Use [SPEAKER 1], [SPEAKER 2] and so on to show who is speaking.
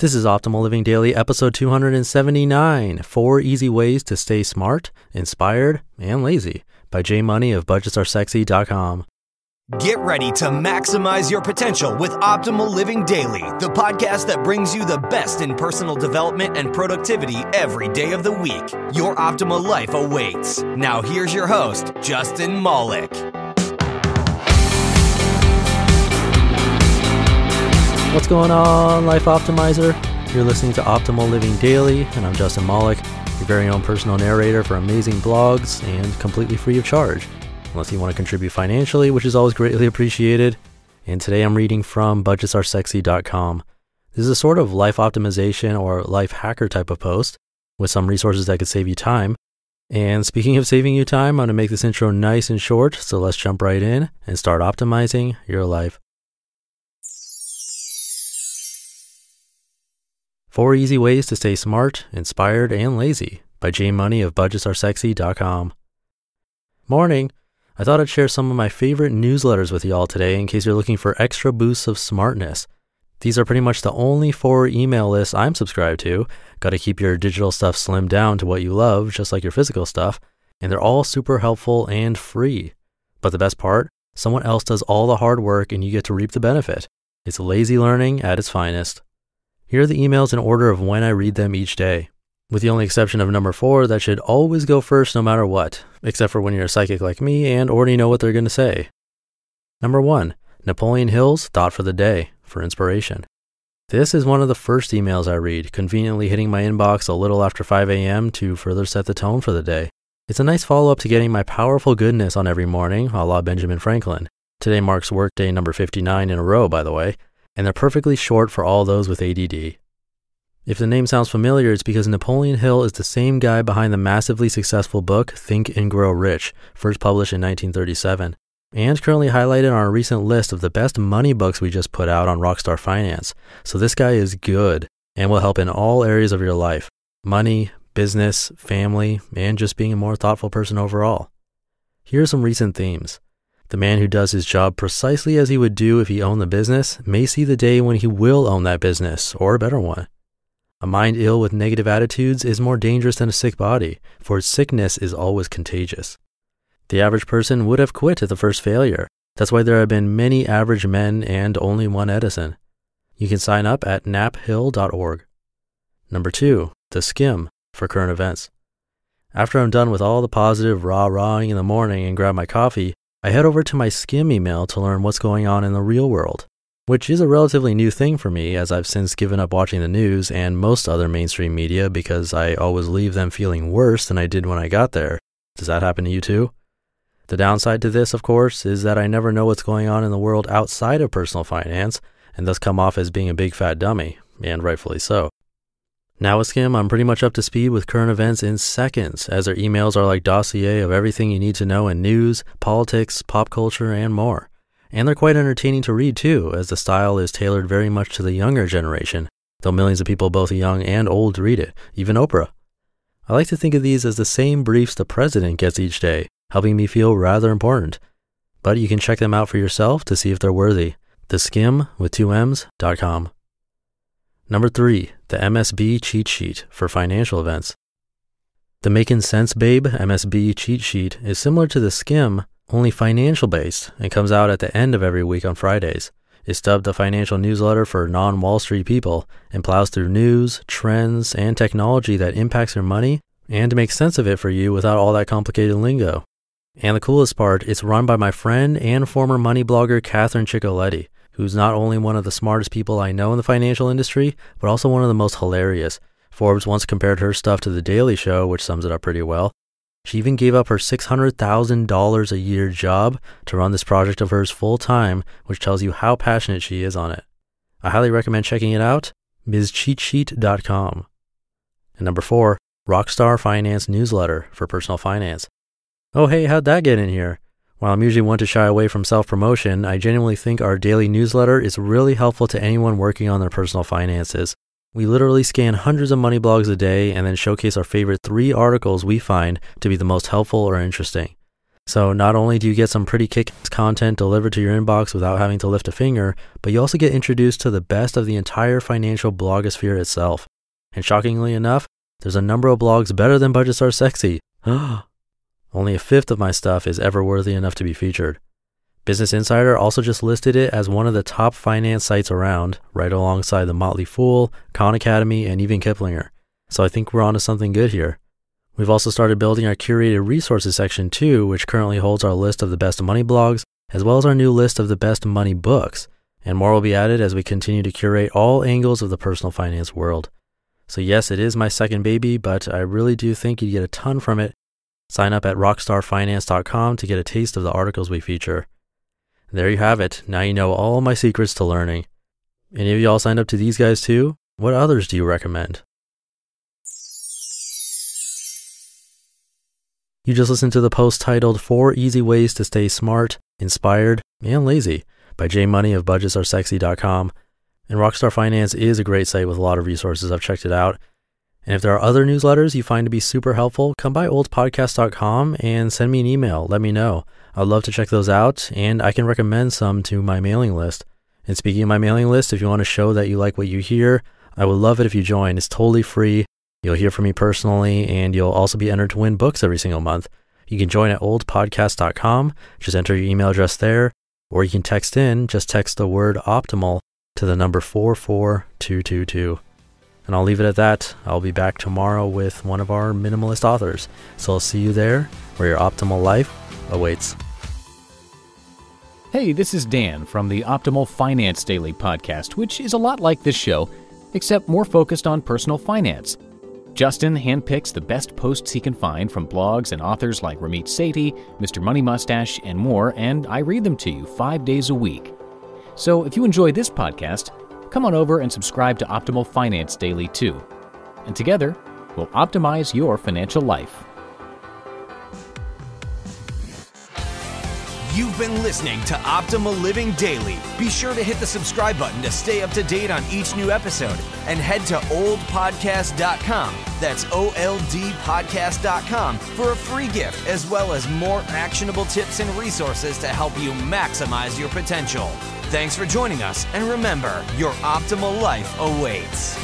[SPEAKER 1] This is Optimal Living Daily, episode 279, 4 Easy Ways to Stay Smart, Inspired, and Lazy, by Jay Money of budgetsaresexy.com.
[SPEAKER 2] Get ready to maximize your potential with Optimal Living Daily, the podcast that brings you the best in personal development and productivity every day of the week. Your optimal life awaits. Now here's your host, Justin Malik.
[SPEAKER 1] What's going on, Life Optimizer? You're listening to Optimal Living Daily, and I'm Justin Malik, your very own personal narrator for amazing blogs and completely free of charge, unless you want to contribute financially, which is always greatly appreciated. And today I'm reading from budgetsaresexy.com. This is a sort of life optimization or life hacker type of post with some resources that could save you time. And speaking of saving you time, I'm going to make this intro nice and short, so let's jump right in and start optimizing your life. 4 Easy Ways to Stay Smart, Inspired, and Lazy, by Jay Money of budgetsaresexy.com. Morning! I thought I'd share some of my favorite newsletters with y'all today in case you're looking for extra boosts of smartness. These are pretty much the only 4 email lists I'm subscribed to. Gotta keep your digital stuff slimmed down to what you love, just like your physical stuff, and they're all super helpful and free. But the best part? Someone else does all the hard work and you get to reap the benefit. It's lazy learning at its finest. Here are the emails in order of when I read them each day, with the only exception of number 4 that should always go first no matter what, except for when you're a psychic like me and already know what they're going to say. Number 1, Napoleon Hill's Thought for the Day, for inspiration. This is one of the first emails I read, conveniently hitting my inbox a little after 5 a.m. to further set the tone for the day. It's a nice follow-up to getting my powerful goodness on every morning, a la Benjamin Franklin. Today marks workday number 59 in a row, by the way, and they're perfectly short for all those with ADD. If the name sounds familiar, it's because Napoleon Hill is the same guy behind the massively successful book Think and Grow Rich, first published in 1937, and currently highlighted on our recent list of the best money books we just put out on Rockstar Finance. So this guy is good and will help in all areas of your life: money, business, family, and just being a more thoughtful person overall. Here are some recent themes. The man who does his job precisely as he would do if he owned the business may see the day when he will own that business, or a better one. A mind ill with negative attitudes is more dangerous than a sick body, for sickness is always contagious. The average person would have quit at the first failure. That's why there have been many average men and only one Edison. You can sign up at naphill.org. Number 2, The Skim, for current events. After I'm done with all the positive rah-rahing in the morning and grab my coffee, I head over to my Skim email to learn what's going on in the real world, which is a relatively new thing for me as I've since given up watching the news and most other mainstream media because I always leave them feeling worse than I did when I got there. Does that happen to you too? The downside to this, of course, is that I never know what's going on in the world outside of personal finance and thus come off as being a big fat dummy, and rightfully so. Now with Skim, I'm pretty much up to speed with current events in seconds, as their emails are like dossier of everything you need to know in news, politics, pop culture, and more. And they're quite entertaining to read too, as the style is tailored very much to the younger generation, though millions of people both young and old read it, even Oprah. I like to think of these as the same briefs the president gets each day, helping me feel rather important. But you can check them out for yourself to see if they're worthy. Theskim with 2Ms.com. Number 3, the MSB Cheat Sheet, for financial events. The Makin' Sense Babe MSB Cheat Sheet is similar to the Skim, only financial based, and comes out at the end of every week on Fridays. It's dubbed the financial newsletter for non-Wall Street people and plows through news, trends, and technology that impacts your money and makes sense of it for you without all that complicated lingo. And the coolest part, it's run by my friend and former money blogger Catherine Ciccoletti, who's not only one of the smartest people I know in the financial industry, but also one of the most hilarious. Forbes once compared her stuff to The Daily Show, which sums it up pretty well. She even gave up her $600,000 a year job to run this project of hers full time, which tells you how passionate she is on it. I highly recommend checking it out, MsCheatSheet.com. And number 4, Rockstar Finance Newsletter, for personal finance. Oh hey, how'd that get in here? While I'm usually one to shy away from self-promotion, I genuinely think our daily newsletter is really helpful to anyone working on their personal finances. We literally scan hundreds of money blogs a day and then showcase our favorite 3 articles we find to be the most helpful or interesting. So not only do you get some pretty kick-ass content delivered to your inbox without having to lift a finger, but you also get introduced to the best of the entire financial blogosphere itself. And shockingly enough, there's a number of blogs better than Budgets Are Sexy. Only a fifth of my stuff is ever worthy enough to be featured. Business Insider also just listed it as one of the top finance sites around, right alongside The Motley Fool, Khan Academy, and even Kiplinger. So I think we're onto something good here. We've also started building our curated resources section too, which currently holds our list of the best money blogs, as well as our new list of the best money books. And more will be added as we continue to curate all angles of the personal finance world. So yes, it is my second baby, but I really do think you'd get a ton from it. Sign up at rockstarfinance.com to get a taste of the articles we feature. There you have it. Now you know all my secrets to learning. Any of y'all signed up to these guys too? What others do you recommend? You just listened to the post titled 4 Easy Ways to Stay Smart, Inspired, and Lazy by Jay Money of budgetsaresexy.com. And Rockstar Finance is a great site with a lot of resources. I've checked it out. And if there are other newsletters you find to be super helpful, come by oldpodcast.com and send me an email. Let me know. I'd love to check those out, and I can recommend some to my mailing list. And speaking of my mailing list, if you want to show that you like what you hear, I would love it if you join. It's totally free. You'll hear from me personally, and you'll also be entered to win books every single month. You can join at oldpodcast.com. Just enter your email address there, or you can text in. Just text the word optimal to the number 44222. And I'll leave it at that. I'll be back tomorrow with one of our minimalist authors. So I'll see you there, where your optimal life awaits.
[SPEAKER 3] Hey, this is Dan from the Optimal Finance Daily podcast, which is a lot like this show, except more focused on personal finance. Justin handpicks the best posts he can find from blogs and authors like Ramit Sethi, Mr. Money Mustache, and more, and I read them to you 5 days a week. So if you enjoy this podcast, come on over and subscribe to Optimal Finance Daily too. And together, we'll optimize your financial life.
[SPEAKER 2] You've been listening to Optimal Living Daily. Be sure to hit the subscribe button to stay up to date on each new episode, and head to oldpodcast.com. That's OLDpodcast.com for a free gift, as well as more actionable tips and resources to help you maximize your potential. Thanks for joining us, and remember, your optimal life awaits.